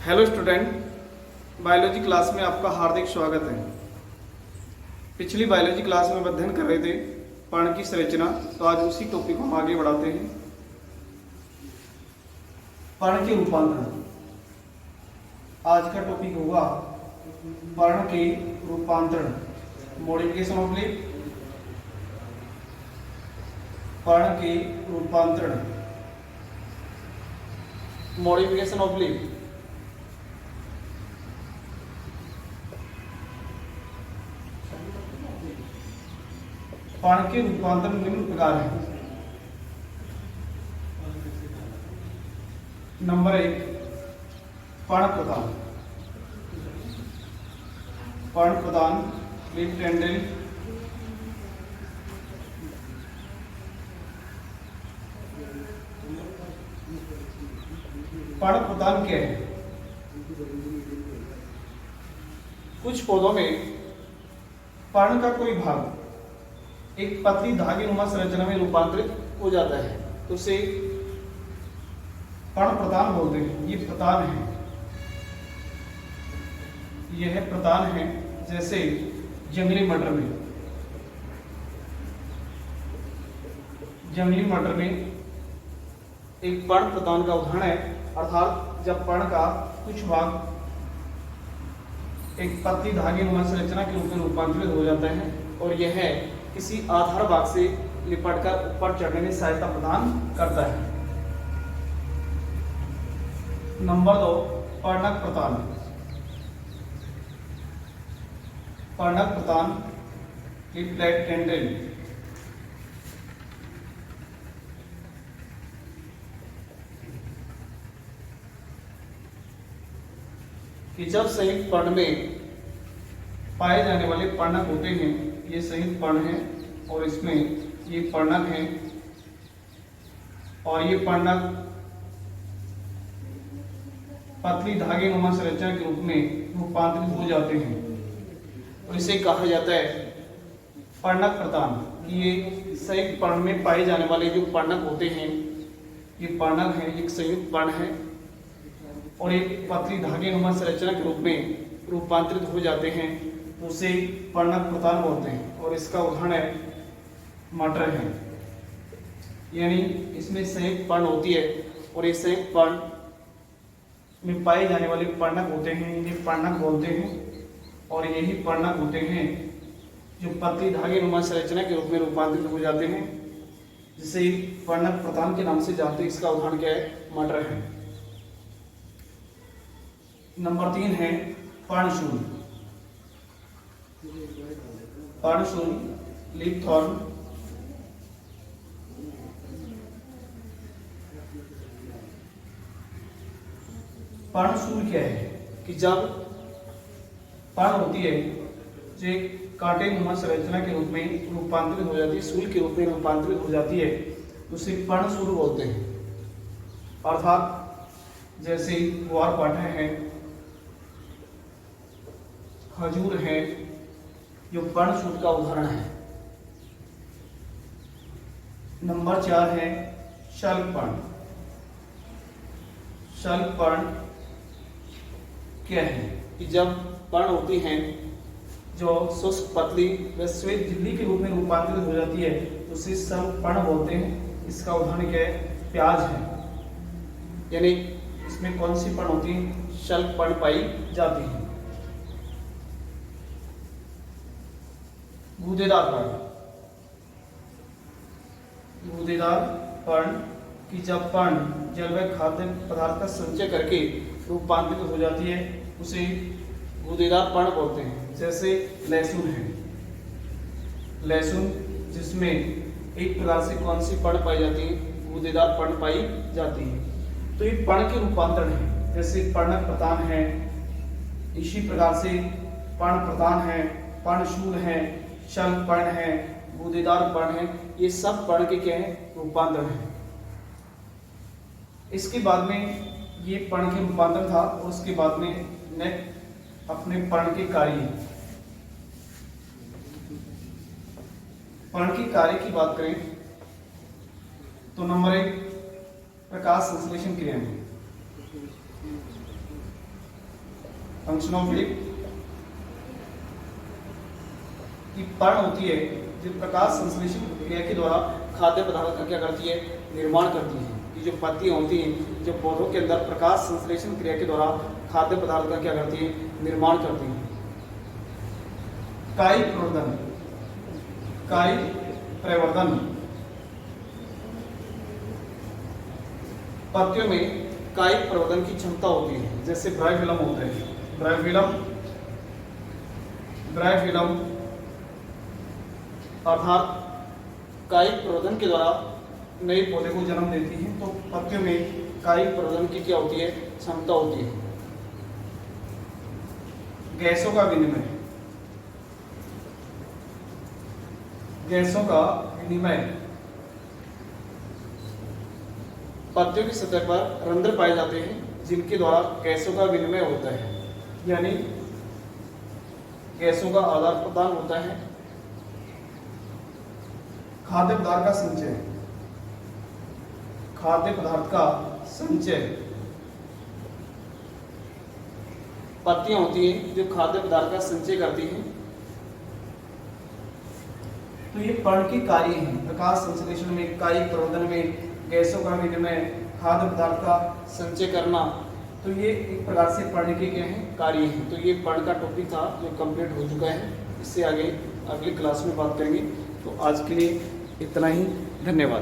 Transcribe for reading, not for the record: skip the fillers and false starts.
Hello student, biology class में आपका हार्दिक स्वागत है। पिछली बायोलॉजी क्लास में अध्ययन कर रहे थे पर्ण की संरचना, तो आज उसी टॉपिक को हम आगे बढ़ाते हैं। पर्ण के रूपांतरण। आज का टॉपिक होगा पर्ण के रूपांतरण, मॉडिफिकेशन ऑफ लीफ। पर्ण के रूपांतरण, मॉडिफिकेशन ऑफ लीफ। पर्ण के रूपांतरण निम्न प्रकार है। नंबर 1, पर्ण प्रदान। पर्ण प्रदान, लीफ टेंडरिल। पर्ण प्रदान क्या है? कुछ पौधों में पर्ण का कोई भाग एक पतली धागेनुमा संरचना में रूपांतरित हो जाता है, तो उसे पर्ण प्रदान बोलते हैं। ये प्रदान है, यह प्रदान है। जैसे जंगली मटर में, जंगली मटर में एक पर्ण प्रदान का उदाहरण है, अर्थात जब पर्ण का कुछ भाग एक पतली धागेनुमा संरचना के रूप में रूपांतरित हो जाता है और यह किसी आधार भाग से लिपटकर ऊपर चढ़ने में सहायता प्रदान करता है। नंबर 2, पर्णक प्रदान। पर्णक प्रदान, लीफलेट टेंडरिल। कि जब संयुक्त पर्ण में पाए जाने वाले पर्णक होते हैं, ये संयुक्त पर्ण है और इसमें ये पर्णक है, और ये पर्णक पतली धागेनुमा संरचना के रूप में रूपांतरित हो जाते हैं, और इसे कहा जाता है पर्णक प्रदान। कि ये संयुक्त पर्ण में पाए जाने वाले जो पर्णक होते हैं, ये पर्णक है, एक संयुक्त पर्ण है और एक पतली धागेनुमा संरचना के रूप में रूपांतरित हो जाते हैं, उसे पर्णक प्रदान बोलते हैं। और इसका उदाहरण है मटर है, यानी इसमें संयुक्त पर्ण होती है और ये संयुक्त पर्ण में पाए जाने वाले पर्णक होते हैं, इन्हें पर्णक बोलते हैं। और यही पर्णक होते हैं जो पतली धागेनुमा संरचना के रूप में रूपांतरित हो जाते हैं, जिसे पर्णक प्रदान के नाम से जानते हैं। इसका उदाहरण क्या है? मटर है। नंबर 3 है पर्णशूल। पर्णशूल, लीफ थॉर्न। पर्णशूल क्या है? कि जब पर्ण होती है जो एक कांटेनुमा संरचना के रूप में रूपांतरित हो जाती है, शूल के रूप में रूपांतरित हो जाती है, उसे पर्णशूल बोलते हैं। अर्थात जैसे ग्वारपाठा है, खजूर है, जो पर्णशूल का उदाहरण है। नंबर 4 है शल्क पर्ण। शल्क पर्ण क्या है? कि जब पर्ण होती हैं जो शुष्क, पतली व श्वेत झिल्ली के रूप में रूपांतरित हो जाती है, तो उसे शल्क पर्ण बोलते हैं। इसका उदाहरण क्या है? प्याज है, यानी इसमें कौन सी पर्ण होती है? शल्क पर्ण पाई जाती है। गूदेदार पर्ण। गूदेदार पर्ण, कि जब पर्ण जल व खाद्य पदार्थ का संचय करके रूपांतरित हो जाती है, उसे गूदेदार पर्ण बोलते हैं। जैसे लहसुन है, लहसुन जिसमें एक प्रकार से कौन सी पर्ण पाई जाती है? गूदेदार पर्ण पाई जाती है। तो ये पर्ण के रूपांतरण है। जैसे पर्णक प्रदान है, इसी प्रकार से पर्ण प्रदान है, पर्णशूल है, शल्क पर्ण है, गूदेदार पर्ण है। ये सब पर्ण के क्या है? रूपांतरण है। इसके बाद में ये पर्ण के रूपांतरण था, और उसके बाद में नेक्स्ट अपने पर्ण के कार्य। पर्ण के कार्य की बात करें तो नंबर 1, प्रकाश संश्लेषण क्रिया में फंक्शन ऑफ लिप की पर्ण होती है जो प्रकाश संश्लेषण क्रिया के द्वारा खाद्य पदार्थ का क्या करती है, निर्माण करती है। ये जो पत्तियां होती हैं जो पौधों के अंदर प्रकाश संश्लेषण क्रिया के द्वारा खाद्य पदार्थ का क्या करती है, निर्माण करती है। कायिक प्रवर्धन, कायिक प्रवर्धन पत्तियों में कायिक प्रवर्धन की क्षमता होती है, जैसे ब्रायोफिलम होता है। ब्रायोफिलम अर्थात कायिक प्रवर्धन के द्वारा नए पौधे को जन्म देती है। तो पत्तियों में कायिक प्रवर्धन की क्या होती है, क्षमता होती है। गैसों का विनिमय, गैसों का विनिमय पत्तियों की सतह पर रंध्र पाए जाते हैं जिनके द्वारा गैसों का विनिमय होता है, यानी गैसों का आदान प्रदान होता है। खाद्य पदार्थ का संचय, खाद्य पदार्थ का संचय पत्तियां होती हैं जो खाद्य पदार्थ का संचय करती हैं। तो ये पर्ण के कार्य हैं, प्रकाश संश्लेषण में, कायिक प्रवर्धन में, गैसों का विनिमय, खाद्य पदार्थ का संचय करना। तो ये एक प्रकार से पर्ण के क्या हैं, कार्य हैं। तो ये पर्ण का टॉपिक था जो कंप्लीट हो चुका है। इससे आगे अगली क्लास में बात करेंगे। तो आज के लिए इतना ही, धन्यवाद।